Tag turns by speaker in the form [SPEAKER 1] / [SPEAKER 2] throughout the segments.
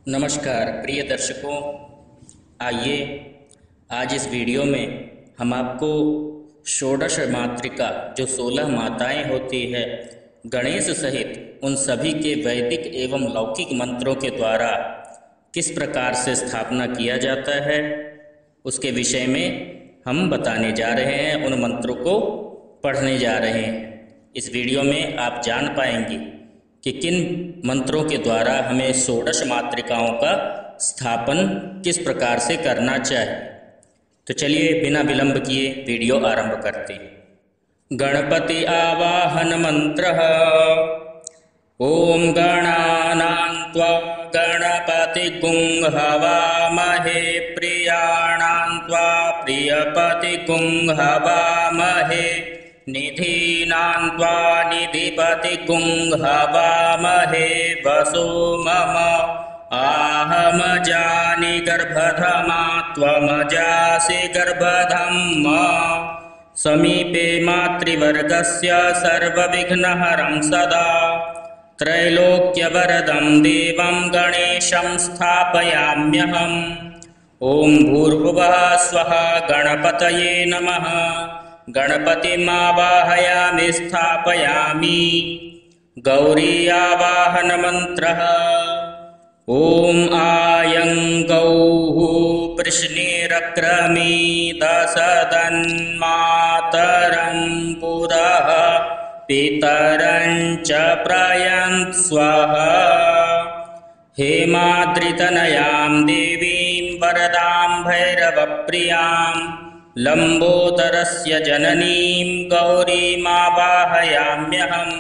[SPEAKER 1] नमस्कार प्रिय दर्शकों, आइए आज इस वीडियो में हम आपको षोडश मातृका जो 16 माताएं होती है गणेश सहित उन सभी के वैदिक एवं लौकिक मंत्रों के द्वारा किस प्रकार से स्थापना किया जाता है उसके विषय में हम बताने जा रहे हैं, उन मंत्रों को पढ़ने जा रहे हैं। इस वीडियो में आप जान पाएंगे कि किन मंत्रों के द्वारा हमें षोडश मातृकाओं का स्थापन किस प्रकार से करना चाहिए। तो चलिए बिना विलंब किए वीडियो आरंभ करते हैं। गणपति आवाहन मंत्र। ओम गणानां त्वा गणपतिगुं हवामहे प्रियाणां त्वा प्रियपतिगुं हवामहे निधीनां त्वा निधिपतिगुं हवामहे वसो मम आहमजानि गर्भधमा त्वमजासि गर्भधम् समीपे मातृवर्गस्य सर्वविघ्नहरं सदा त्रैलोक्यवरदं देवं गणेशं स्थापयाम्यहम्। ॐ भूर्भुवः स्वः गणपतये नमः। गणपतिमावाहयामि स्थापयामि। गौरी आवाहन मंत्रः। ॐ आयं गौः वृष्णिरक्रमी दशदन्मातरं पुरः पितरं च प्रयन्त स्वाहा। हेमाद्रितनयां देवीं वरदां भैरवप्रियां लंबोदरस्य जननीं गौरीमावाहयाम्यहम्।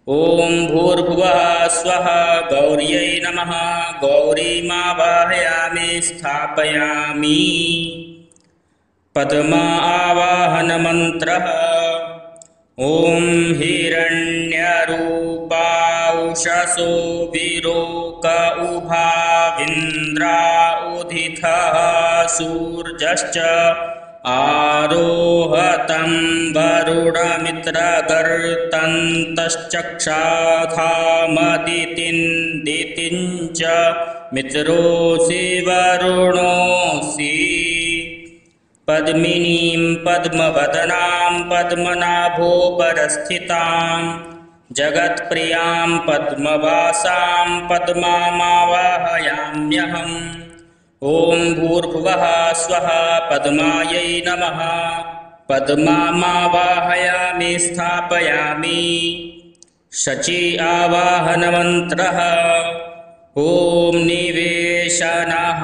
[SPEAKER 1] ॐ भूर्भुवः स्वः गौर्यै नमः। गौरीमावाहयामि स्थापयामि। पद्मा आवाहन मंत्रः। ॐ हिरण्यरूपाउषसो विरोक उभाविन्द्रा उदितः सूर्यश्च आरोहतं वरुणमित्रगर्तन्तश्चक्षाथामदितिं दितिं च मित्रोऽसि वरुणोऽसि। पद्मिनीं पद्मवदनां पद्मनाभोपरस्थितां जगत्प्रियां पद्मवासां पद्मामावाहयाम्यहम्। ॐ भूर्भुवः स्वः पद्मायै नमः। पद्मामावाहयामि स्थापयामि। शची आवाहन मंत्रः। ॐ निवेशनः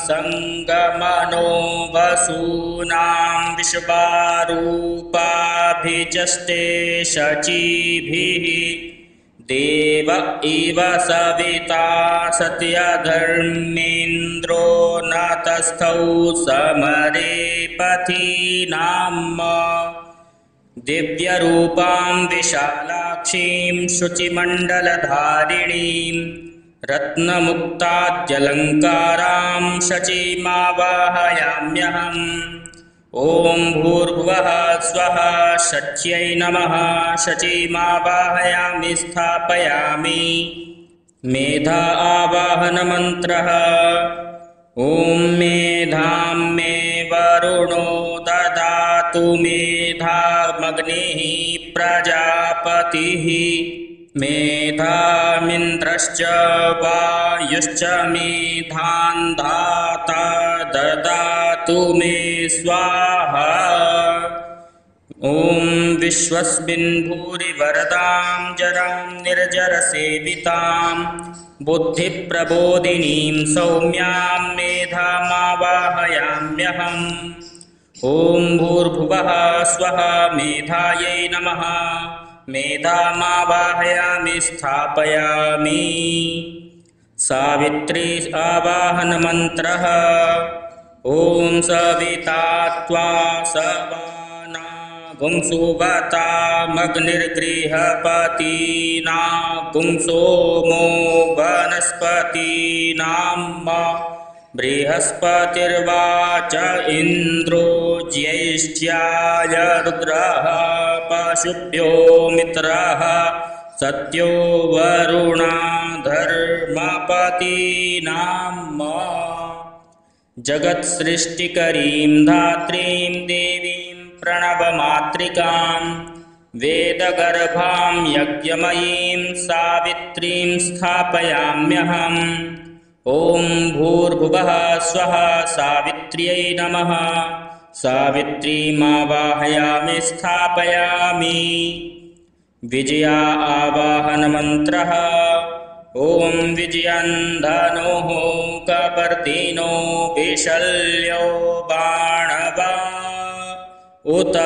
[SPEAKER 1] संगमनो वसूनां विश्वारूपाभिचष्टे शचीभिः देव इव सविता सत्यधर्मेन्द्रो न तस्थौ समरे पथीनाम्। दिव्यरूपां विशालाक्षीं शुचिमण्डलधारिणीं रत्नमुक्ताद्यलङ्कारां शचीमावाहयाम्यहम्। ॐ भूर्भुवः स्वः शच्यै नमः। शचीमावाहयामि स्थापयामि। मेधा आवाहन मंत्रः। ॐ मेधां मे वरुणो ददातु मेधामग्निः प्रजापतिः मेधामिन्द्रश्च वायुश्च मेधां धाता ददातु मे स्वाहा। ॐ विश्वस्मिन् भूरिवरदां जरां निर्जरसेवितां बुद्धिप्रबोधिनीं सौम्यां मेधामावाहयाम्यहम्। ॐ भूर्भुवः स्वः मेधायै नमः। मेधामावाहयामि स्थापयामि। सावित्री आवाहन मंत्रः। ॐ सविता त्वा सवाना गुंसुवतामग्निर्गृहपतिना गुंसोमो वनस्पतीनां बृहस्पतिर्वाच इन्द्रो ज्येष्ठ्याय रुद्रः पशुभ्यो मित्रः सत्यो वरुणा धर्मपतीनाम् जगत्सृष्टिकरीं धात्रीं देवीं प्रणवमातृकां वेदगर्भां यज्ञमयीं सावित्रीं स्थापयाम्यहम्। ॐ भूर्भुवः स्वः सावित्र्यै नमः। सावित्रीमावाहयामि स्थापयामि। विजया आवाहनमन्त्रः। ॐ विजयन् धनुः कपर्दिनो विशल्यो बाणवा उत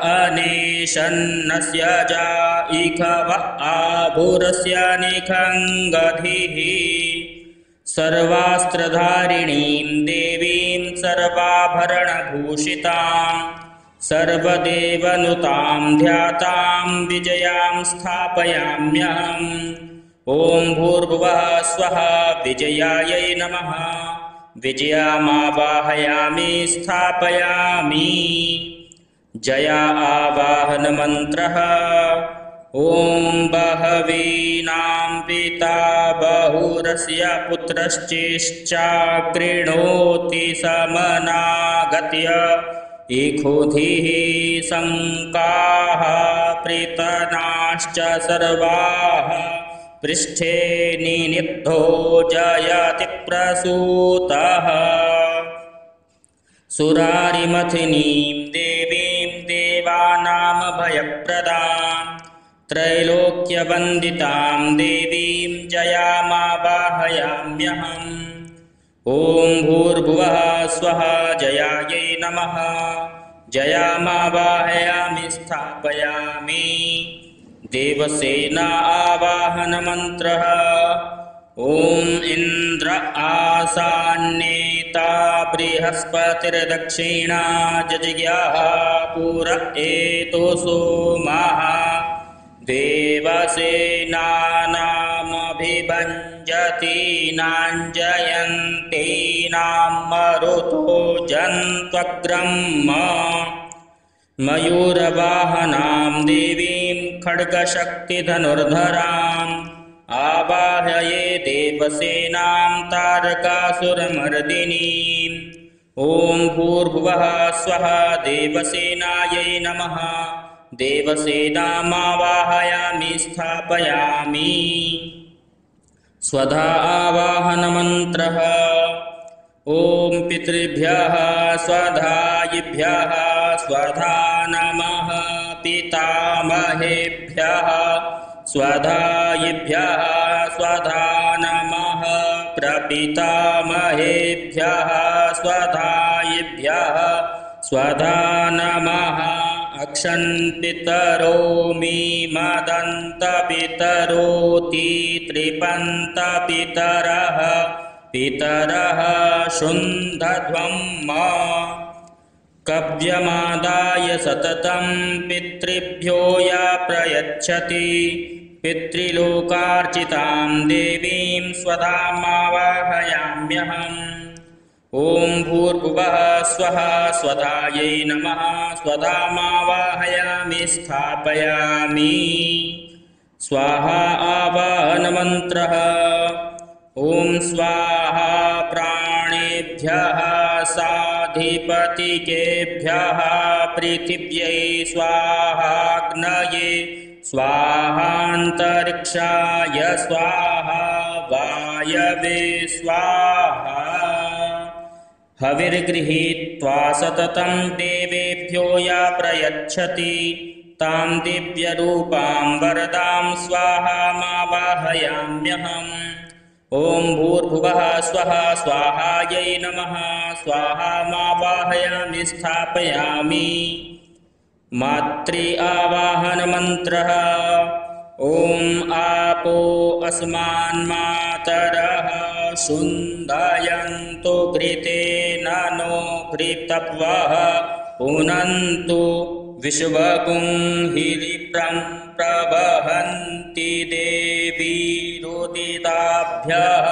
[SPEAKER 1] अनेशन्नस्य जायिखव आभुरस्य निखङ्गधिः सर्वास्त्रधारिणीं देवीं सर्वाभरणभूषितां सर्वदेवनुतां ध्यातां विजयां स्थापयाम्यहम्। ॐ भूर्भुवः स्वः विजयायै नमः। विजयामावाहयामि स्थापयामि। जया आवाहनमन्त्रः। ॐ बहवीनां पिता बहुरस्य पुत्रश्चेश्चाकृणोति समनागत्य इखुधिः शङ्काः प्रीतनाश्च सर्वाः पृष्ठे निनिद्धो जयति प्रसूतः। सुरारिमथिनीं देवीं देवानां भयप्रदां त्रैलोक्यवन्दितां देवीं जयामावाहयाम्यहम्। ॐ भूर्भुवः स्वः जयायै नमः। जयामावाहयामि स्थापयामि। देवसेना आवाहनमन्त्रः। ॐ इन्द्र आसान्नेता बृहस्पतिर्दक्षिणा जज्ञाः पुर एतो सोमः देवसेनानामभिभञ्जतीनां जयन्तीनां मरुतो जन्त्वग्रह्म। मयूरवाहनां देवीं खड्गशक्तिधनुर्धराम् आवाहये देवसेनां तारकासुरमर्दिनीम्। ॐ भूर्भुवः स्वः देवसेनायै नमः। देवसेनामावाहयामि स्थापयामि। स्वधा आवाहनमन्त्रः। ॐ पितृभ्यः स्वधायिभ्यः स्वधा नमः। पितामहेभ्यः स्वधायिभ्यः स्वधा नमः। प्रपितामहेभ्यः स्वधायिभ्यः स्वधा नमः। अक्षन्पितरो मीमदन्तपितरोति त्रिपन्तपितरः पितरः शुन्धध्वम् कव्यमादाय सततं पितृभ्यो या प्रयच्छति पितृलोकार्चितां देवीं स्वधामावाहयाम्यहम्। ॐ भूर्भुवः स्वः स्वधायै नमः। स्वधामावाहयामि स्थापयामि। स्वाहा आवाहनमन्त्रः। ॐ स्वाहा प्राणेभ्यः साधिपतिकेभ्यः पृथिव्यै स्वाहाग्नये स्वाहान्तरिक्षाय स्वाहा वायवे स्वाहा। हविर्गृहीत्वा सततं देवेभ्यो या प्रयच्छति तां दिव्यरूपां वरदां स्वाहामावाहयाम्यहम्। ॐ भूर्भुवः स्वः स्वाहायै नमः। स्वाहामावाहयामि स्थापयामि। मातृ आवाहनमन्त्रः। ॐ आपो अस्मान्मातरः शुन्धयन्तु घृतेन नो घृतवः पुनन्तु विश्वगुंहिरिप्रं प्रवहन्ति देवी रुदिताभ्यः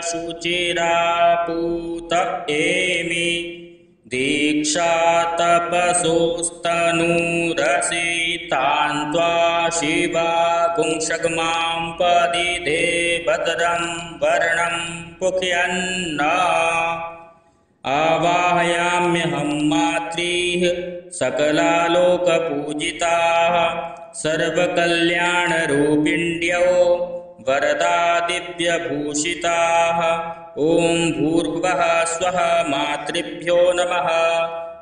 [SPEAKER 1] शुचिरापूत एमि दीक्षा तपसोस्तनूरसि तान्त्वा शिवा गुंशगमां पदिदे भद्रं वर्णं पुख्यन्न आवाहयाम्यहं मात्रीः सकलालोकपूजिताः सर्वकल्याणरूपिण्यो वरदा दिव्यभूषिताः। ॐ भूर्भुवः स्वः मातृभ्यो नमः।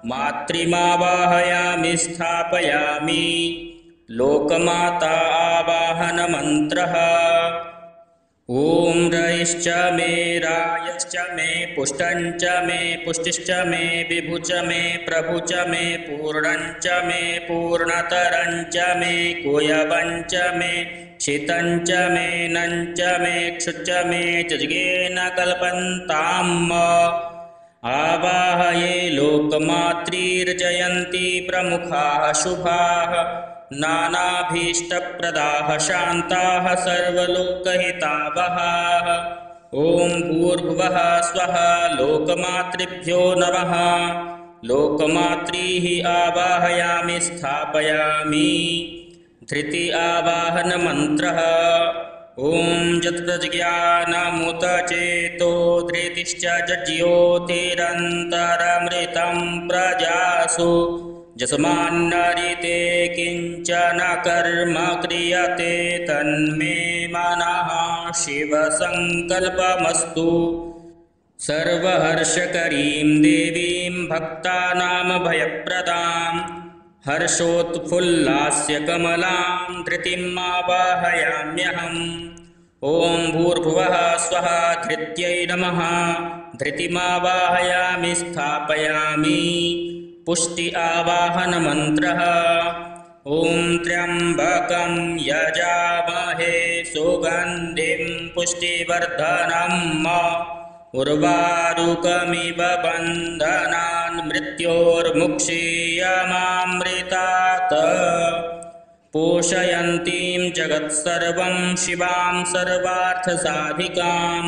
[SPEAKER 1] मातृमावाहयामि स्थापयामि। लोकमाता आवाहनमन्त्रः। ॐ रयश्च मे रायश्च मे पुष्टञ्च मे पुष्टिश्च मे विभुच मे प्रभुच मे पूर्णञ्च मे पूर्णतरञ्च मे कुयवञ्च मे क्षितञ्च मे नञ्च मे क्षुच्च मे चज्ञेन कल्पन्ताम्। आवाहये लोकमातृर्जयन्ती प्रमुखाः शुभाः नानाभीष्टप्रदाः शान्ताः सर्वलोकहितावहाः। ॐ भूर्भुवः स्वः लोकमातृभ्यो नमः। लोकमातृः आवाहयामि स्थापयामि। धृति आवाहनमन्त्रः। ॐ यत्प्रज्ञानमुत चेतो धृतिश्च ज्योतिरन्तरमृतं प्रजासु यस्मान्नरिते किञ्चन कर्म क्रियते तन्मे मनः शिवसङ्कल्पमस्तु। सर्वहर्षकरीं देवीं भक्तानां भयप्रदां हर्षोत्फुल्लास्यकमलां धृतिम् आवाहयाम्यहम्। ॐ भूर्भुवः स्वः धृत्यै नमः। धृतिमावाहयामि स्थापयामि। पुष्टि आवाहनमन्त्रः। ॐ त्र्यम्बकं यजामहे सुगन्धिं पुष्टिवर्धनम् उर्वारुकमिव बन्धनान् मृत्योर्मुक्षीयमामृतात्। पोषयन्तीं जगत्सर्वं शिवां सर्वार्थसाधिकां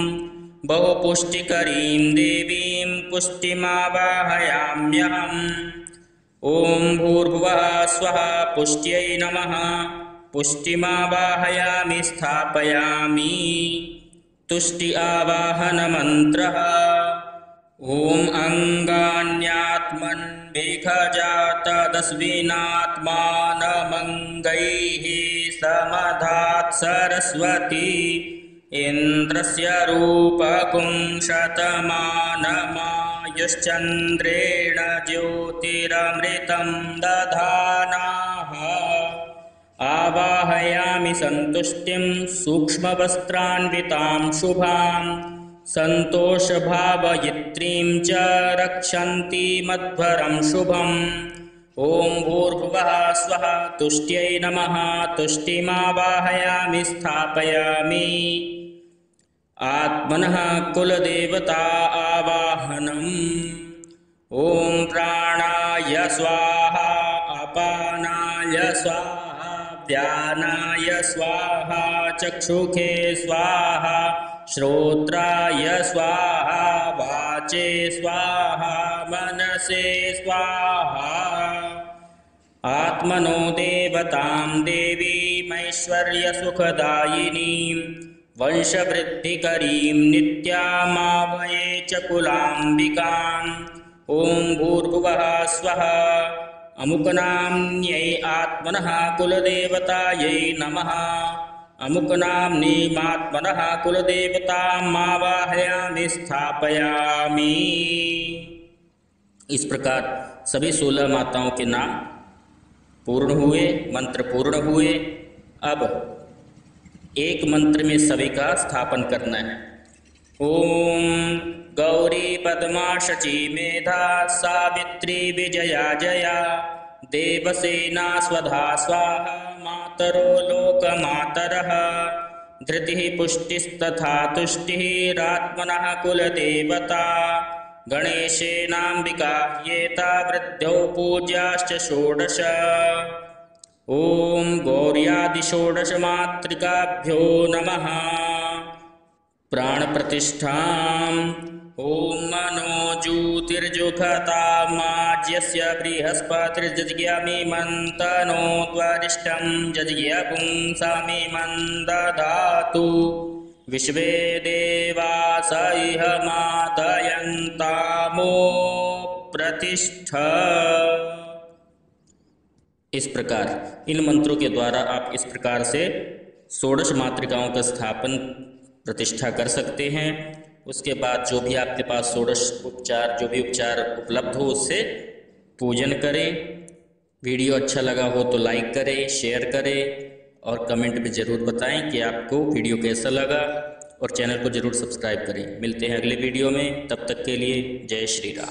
[SPEAKER 1] बहुपुष्टिकरीं देवीं पुष्टिमावाहयाम्यहम्। ॐ भूर्भुवः स्वः पुष्ट्यै नमः। पुष्टिमावाहयामि स्थापयामि। तुष्टि आवाहनमन्त्रः। ॐ अङ्गान्यात्मन्भिखजातदस्विनात्मानमङ्गैः समधात् सरस्वती इन्द्रस्य रूपकुं शतमानमायुश्चन्द्रेण ज्योतिरमृतं दधानाः। आवाहयामि सन्तुष्टिं सूक्ष्मवस्त्रान्वितां शुभां सन्तोषभावयित्रीं च रक्षन्ती मध्वरं शुभम्। ॐ भूर्भुवः स्वः तुष्ट्यै नमः। तुष्टिमावाहयामि स्थापयामि। आत्मनः कुलदेवता आवाहनम्। ॐ प्राणाय स्वाहा अपानाय स्वाहा व्यानाय स्वाहा चक्षुखे स्वाहा श्रोत्राय स्वाहा वाचे स्वाहा मनसे स्वाहा। आत्मनो देवतां देवीमैश्वर्यसुखदायिनीं वंशवृद्धिकरीं नित्यामावये च कुलाम्बिकाम्। ॐ भूर्भुवः स्वः अमुकनाम्न्यै आत्मनः कुलदेवतायै नमः। अमुकनाम्नीमात्मनः कुलदेवतामावाहयामि स्थापयामि। इस प्रकार सभी 16 माताओं के नाम पूर्ण हुए, मंत्र पूर्ण हुए। अब एक मंत्र में सभी का स्थापन करना है। ओम गौरी पद्मा शची मेधा सावित्री विजया जया देवसेना स्वधा स्वाहा मातरो लोकमातरः। धृतिः पुष्टिस्तथा तुष्टिरात्मनः कुलदेवता गणेशेनाम्बिका येता वृद्धौ पूज्याश्च षोडश। ॐ गौर्यादि षोडश मातृकाभ्यो नमः। प्राण प्रतिष्ठाम् ओम मनो ज्योतिर्जुखतामाज्यस्य बृहस्पतिर्जज्ञामि मन्तनो त्वरिष्ठं जज्ञा पुंसामि मन्दधातु विश्वे देवास इह मादयन्तामो प्रतिष्ठा। इस प्रकार इन मंत्रों के द्वारा आप इस प्रकार से षोडश मातृकाओं का स्थापन प्रतिष्ठा कर सकते हैं। उसके बाद जो भी आपके पास षोडश उपचार जो भी उपचार उपलब्ध हो उससे पूजन करें। वीडियो अच्छा लगा हो तो लाइक करें, शेयर करें और कमेंट में ज़रूर बताएं कि आपको वीडियो कैसा लगा, और चैनल को ज़रूर सब्सक्राइब करें। मिलते हैं अगले वीडियो में, तब तक के लिए जय श्री राम।